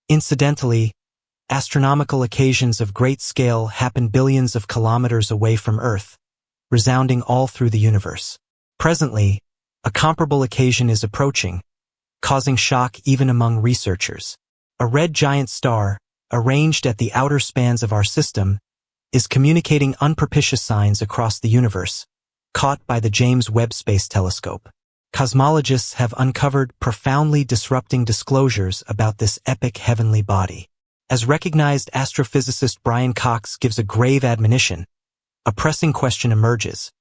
Incidentally, astronomical occasions of great scale happen billions of kilometers away from Earth, resounding all through the universe. Presently, a comparable occasion is approaching, causing shock even among researchers. A red giant star, arranged at the outer spans of our system, is communicating unpropitious signs across the universe, caught by the James Webb Space Telescope. Cosmologists have uncovered profoundly disrupting disclosures about this epic heavenly body. As recognized astrophysicist Brian Cox gives a grave admonition, a pressing question emerges.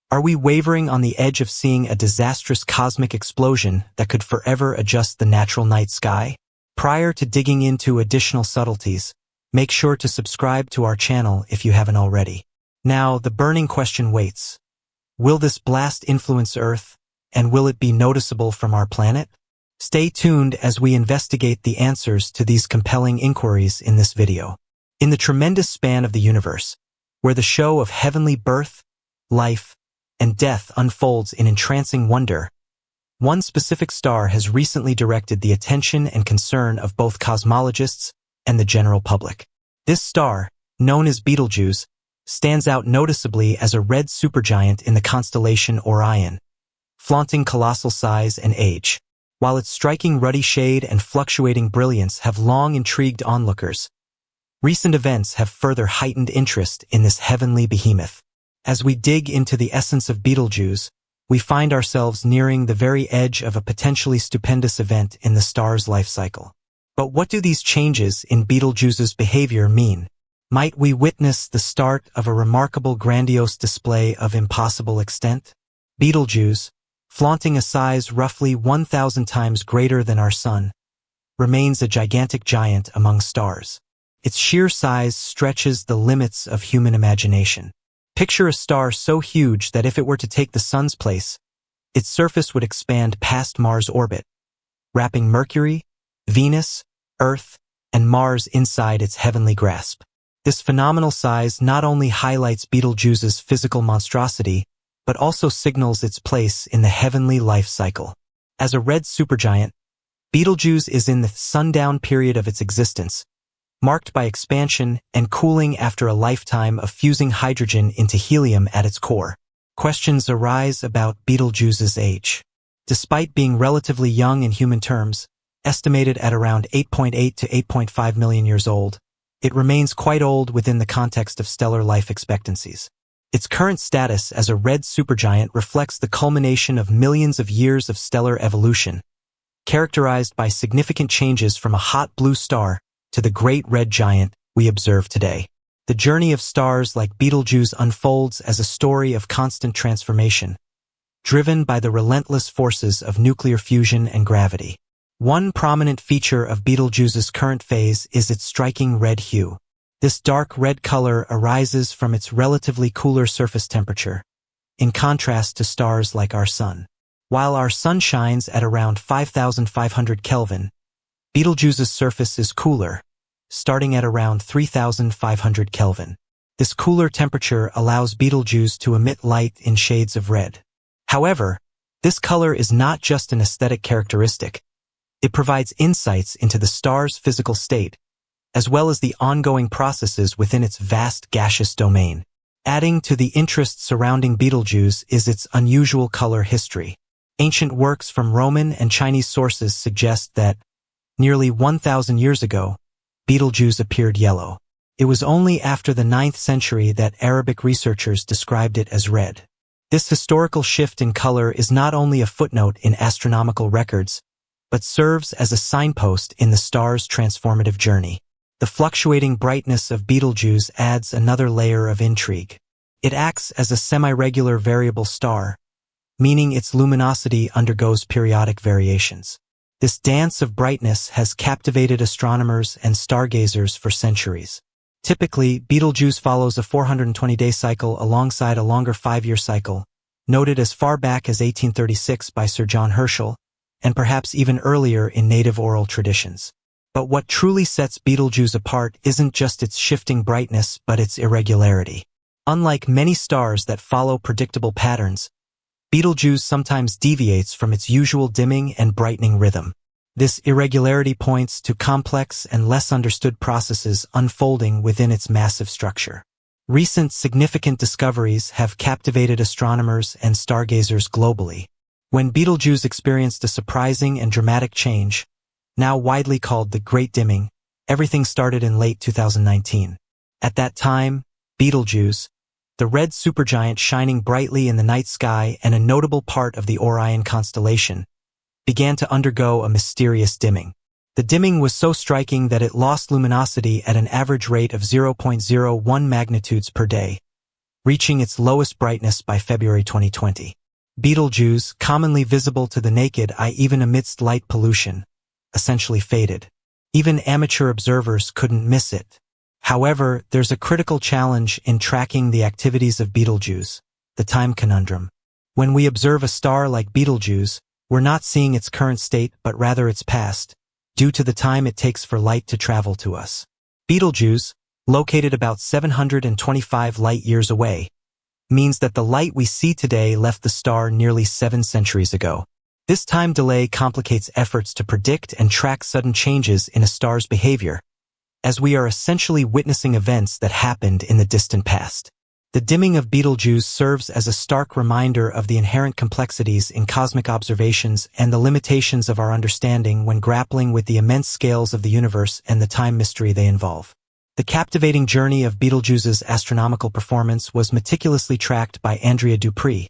Are we wavering on the edge of seeing a disastrous cosmic explosion that could forever adjust the natural night sky? Prior to digging into additional subtleties, make sure to subscribe to our channel if you haven't already. Now, the burning question waits. Will this blast influence Earth, and will it be noticeable from our planet? Stay tuned as we investigate the answers to these compelling inquiries in this video. In the tremendous span of the universe, where the show of heavenly birth, life, and death unfolds in entrancing wonder, one specific star has recently directed the attention and concern of both cosmologists and the general public. This star, known as Betelgeuse, stands out noticeably as a red supergiant in the constellation Orion, flaunting colossal size and age. While its striking ruddy shade and fluctuating brilliance have long intrigued onlookers, recent events have further heightened interest in this heavenly behemoth. As we dig into the essence of Betelgeuse, we find ourselves nearing the very edge of a potentially stupendous event in the star's life cycle. But what do these changes in Betelgeuse's behavior mean? Might we witness the start of a remarkable grandiose display of impossible extent? Betelgeuse, flaunting a size roughly 1,000 times greater than our Sun, remains a gigantic giant among stars. Its sheer size stretches the limits of human imagination. Picture a star so huge that if it were to take the Sun's place, its surface would expand past Mars' orbit, wrapping Mercury, Venus, Earth, and Mars inside its heavenly grasp. This phenomenal size not only highlights Betelgeuse's physical monstrosity, but also signals its place in the heavenly life cycle. As a red supergiant, Betelgeuse is in the sundown period of its existence, marked by expansion and cooling after a lifetime of fusing hydrogen into helium at its core. Questions arise about Betelgeuse's age. Despite being relatively young in human terms, estimated at around 8.8 to 8.5 million years old, it remains quite old within the context of stellar life expectancies. Its current status as a red supergiant reflects the culmination of millions of years of stellar evolution, characterized by significant changes from a hot blue star to the great red giant we observe today. The journey of stars like Betelgeuse unfolds as a story of constant transformation, driven by the relentless forces of nuclear fusion and gravity. One prominent feature of Betelgeuse's current phase is its striking red hue. This dark red color arises from its relatively cooler surface temperature, in contrast to stars like our Sun. While our Sun shines at around 5,500 Kelvin, Betelgeuse's surface is cooler, starting at around 3,500 Kelvin. This cooler temperature allows Betelgeuse to emit light in shades of red. However, this color is not just an aesthetic characteristic. It provides insights into the star's physical state, as well as the ongoing processes within its vast gaseous domain. Adding to the interest surrounding Betelgeuse is its unusual color history. Ancient works from Roman and Chinese sources suggest that, nearly 1,000 years ago, Betelgeuse appeared yellow. It was only after the 9th century that Arabic researchers described it as red. This historical shift in color is not only a footnote in astronomical records, but serves as a signpost in the star's transformative journey. The fluctuating brightness of Betelgeuse adds another layer of intrigue. It acts as a semi-regular variable star, meaning its luminosity undergoes periodic variations. This dance of brightness has captivated astronomers and stargazers for centuries. Typically, Betelgeuse follows a 420-day cycle alongside a longer 5-year cycle, noted as far back as 1836 by Sir John Herschel, and perhaps even earlier in native oral traditions. But what truly sets Betelgeuse apart isn't just its shifting brightness but its irregularity. Unlike many stars that follow predictable patterns, Betelgeuse sometimes deviates from its usual dimming and brightening rhythm. This irregularity points to complex and less understood processes unfolding within its massive structure. Recent significant discoveries have captivated astronomers and stargazers globally. When Betelgeuse experienced a surprising and dramatic change, now widely called the Great Dimming, everything started in late 2019. At that time, Betelgeuse, the red supergiant shining brightly in the night sky and a notable part of the Orion constellation, began to undergo a mysterious dimming. The dimming was so striking that it lost luminosity at an average rate of 0.01 magnitudes per day, reaching its lowest brightness by February 2020. Betelgeuse, commonly visible to the naked eye even amidst light pollution, essentially faded. Even amateur observers couldn't miss it. However, there's a critical challenge in tracking the activities of Betelgeuse, the time conundrum. When we observe a star like Betelgeuse, we're not seeing its current state but rather its past, due to the time it takes for light to travel to us. Betelgeuse, located about 725 light-years away, means that the light we see today left the star nearly 7 centuries ago. This time delay complicates efforts to predict and track sudden changes in a star's behavior, as we are essentially witnessing events that happened in the distant past. The dimming of Betelgeuse serves as a stark reminder of the inherent complexities in cosmic observations and the limitations of our understanding when grappling with the immense scales of the universe and the time mystery they involve. The captivating journey of Betelgeuse's astronomical performance was meticulously tracked by Andrea Dupree,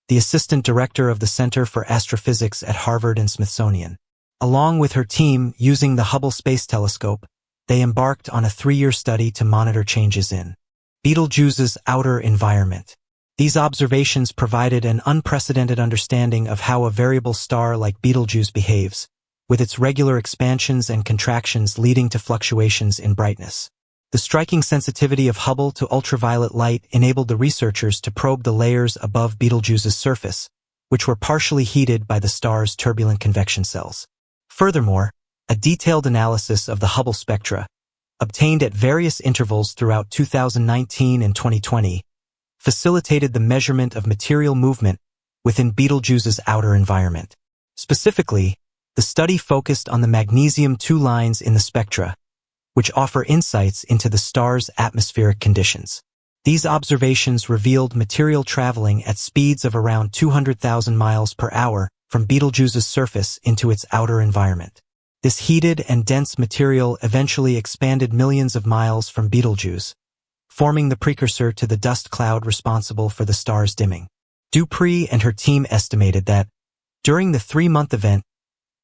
the assistant director of the Center for Astrophysics at Harvard and Smithsonian. Along with her team, using the Hubble Space Telescope, they embarked on a 3-year study to monitor changes in Betelgeuse's outer environment. These observations provided an unprecedented understanding of how a variable star like Betelgeuse behaves, with its regular expansions and contractions leading to fluctuations in brightness. The striking sensitivity of Hubble to ultraviolet light enabled the researchers to probe the layers above Betelgeuse's surface, which were partially heated by the star's turbulent convection cells. Furthermore, a detailed analysis of the Hubble spectra, obtained at various intervals throughout 2019 and 2020, facilitated the measurement of material movement within Betelgeuse's outer environment. Specifically, the study focused on the magnesium-2 lines in the spectra, which offer insights into the star's atmospheric conditions. These observations revealed material traveling at speeds of around 200,000 miles per hour from Betelgeuse's surface into its outer environment. This heated and dense material eventually expanded millions of miles from Betelgeuse, forming the precursor to the dust cloud responsible for the star's dimming. Dupree and her team estimated that, during the 3-month event,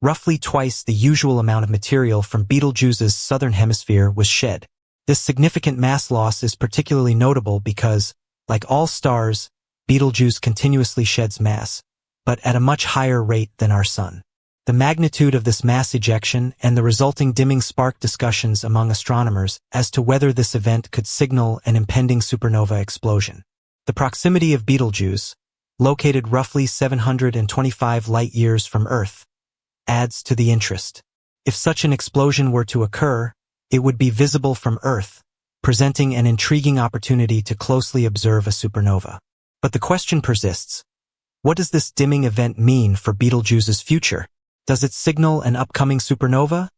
roughly twice the usual amount of material from Betelgeuse's southern hemisphere was shed. This significant mass loss is particularly notable because, like all stars, Betelgeuse continuously sheds mass, but at a much higher rate than our Sun. The magnitude of this mass ejection and the resulting dimming sparked discussions among astronomers as to whether this event could signal an impending supernova explosion. The proximity of Betelgeuse, located roughly 725 light-years from Earth, adds to the interest. If such an explosion were to occur, it would be visible from Earth, presenting an intriguing opportunity to closely observe a supernova. But the question persists: what does this dimming event mean for Betelgeuse's future? Does it signal an upcoming supernova?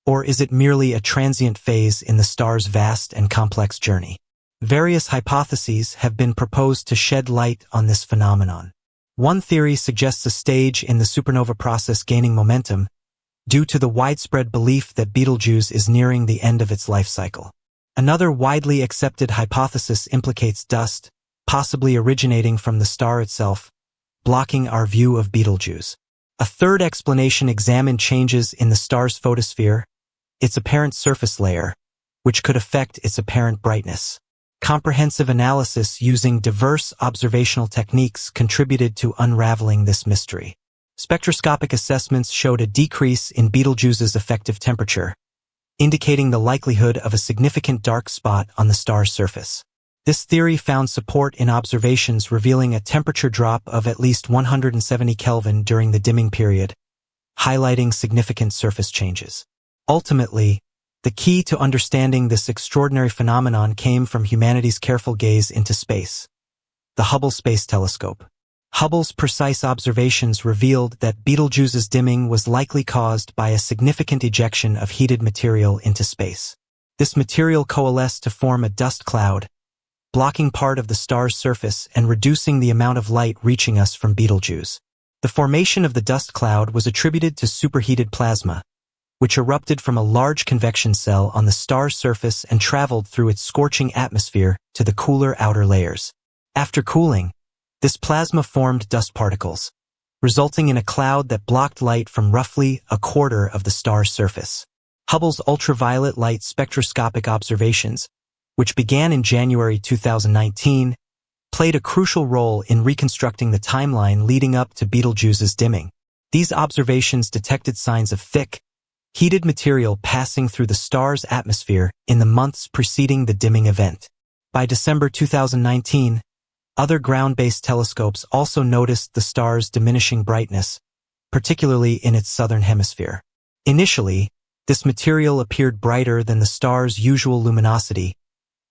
Or is it merely a transient phase in the star's vast and complex journey? Various hypotheses have been proposed to shed light on this phenomenon. One theory suggests a stage in the supernova process gaining momentum due to the widespread belief that Betelgeuse is nearing the end of its life cycle. Another widely accepted hypothesis implicates dust, possibly originating from the star itself, blocking our view of Betelgeuse. A third explanation examined changes in the star's photosphere, its apparent surface layer, which could affect its apparent brightness. Comprehensive analysis using diverse observational techniques contributed to unraveling this mystery. Spectroscopic assessments showed a decrease in Betelgeuse's effective temperature, indicating the likelihood of a significant dark spot on the star's surface. This theory found support in observations revealing a temperature drop of at least 170 Kelvin during the dimming period, highlighting significant surface changes. Ultimately, the key to understanding this extraordinary phenomenon came from humanity's careful gaze into space. The Hubble Space Telescope. Hubble's precise observations revealed that Betelgeuse's dimming was likely caused by a significant ejection of heated material into space. This material coalesced to form a dust cloud, blocking part of the star's surface and reducing the amount of light reaching us from Betelgeuse. The formation of the dust cloud was attributed to superheated plasma, which erupted from a large convection cell on the star's surface and traveled through its scorching atmosphere to the cooler outer layers. After cooling, this plasma formed dust particles, resulting in a cloud that blocked light from roughly a quarter of the star's surface. Hubble's ultraviolet light spectroscopic observations, which began in January 2019, played a crucial role in reconstructing the timeline leading up to Betelgeuse's dimming. These observations detected signs of thick, heated material passing through the star's atmosphere in the months preceding the dimming event. By December 2019, other ground-based telescopes also noticed the star's diminishing brightness, particularly in its southern hemisphere. Initially, this material appeared brighter than the star's usual luminosity,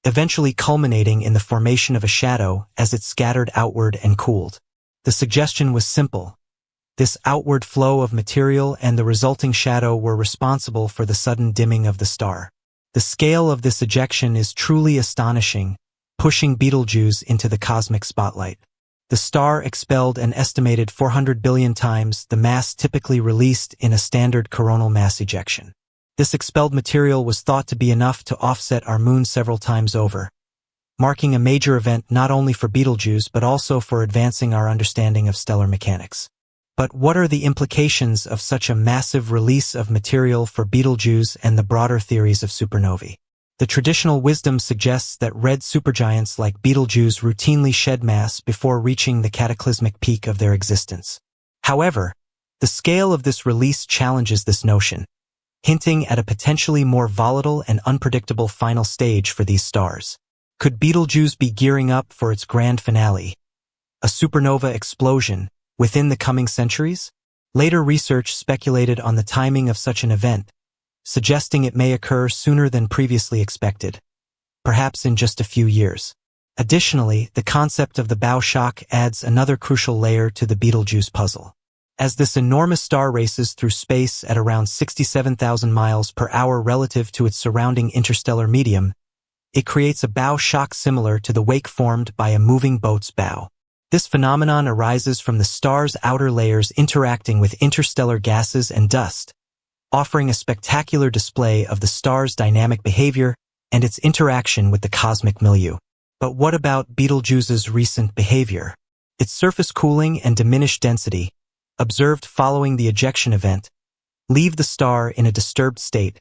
eventually culminating in the formation of a shadow as it scattered outward and cooled. The suggestion was simple. This outward flow of material and the resulting shadow were responsible for the sudden dimming of the star. The scale of this ejection is truly astonishing, pushing Betelgeuse into the cosmic spotlight. The star expelled an estimated 400 billion times the mass typically released in a standard coronal mass ejection. This expelled material was thought to be enough to offset our moon several times over, marking a major event not only for Betelgeuse but also for advancing our understanding of stellar mechanics. But what are the implications of such a massive release of material for Betelgeuse and the broader theories of supernovae? The traditional wisdom suggests that red supergiants like Betelgeuse routinely shed mass before reaching the cataclysmic peak of their existence. However, the scale of this release challenges this notion, hinting at a potentially more volatile and unpredictable final stage for these stars. Could Betelgeuse be gearing up for its grand finale, a supernova explosion, within the coming centuries? Later research speculated on the timing of such an event, suggesting it may occur sooner than previously expected, perhaps in just a few years. Additionally, the concept of the bow shock adds another crucial layer to the Betelgeuse puzzle. As this enormous star races through space at around 67,000 miles per hour relative to its surrounding interstellar medium, it creates a bow shock similar to the wake formed by a moving boat's bow. This phenomenon arises from the star's outer layers interacting with interstellar gases and dust, offering a spectacular display of the star's dynamic behavior and its interaction with the cosmic milieu. But what about Betelgeuse's recent behavior? Its surface cooling and diminished density, observed following the ejection event, leave the star in a disturbed state,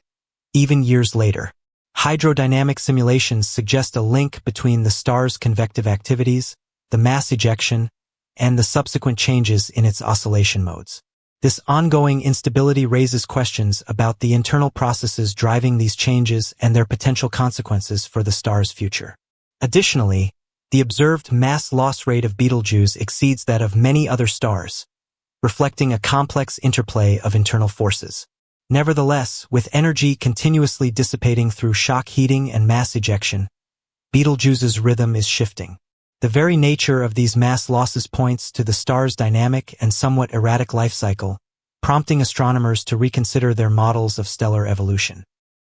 even years later. Hydrodynamic simulations suggest a link between the star's convective activities, the mass ejection, and the subsequent changes in its oscillation modes. This ongoing instability raises questions about the internal processes driving these changes and their potential consequences for the star's future. Additionally, the observed mass loss rate of Betelgeuse exceeds that of many other stars, reflecting a complex interplay of internal forces. Nevertheless, with energy continuously dissipating through shock heating and mass ejection, Betelgeuse's rhythm is shifting. The very nature of these mass losses points to the star's dynamic and somewhat erratic life cycle, prompting astronomers to reconsider their models of stellar evolution.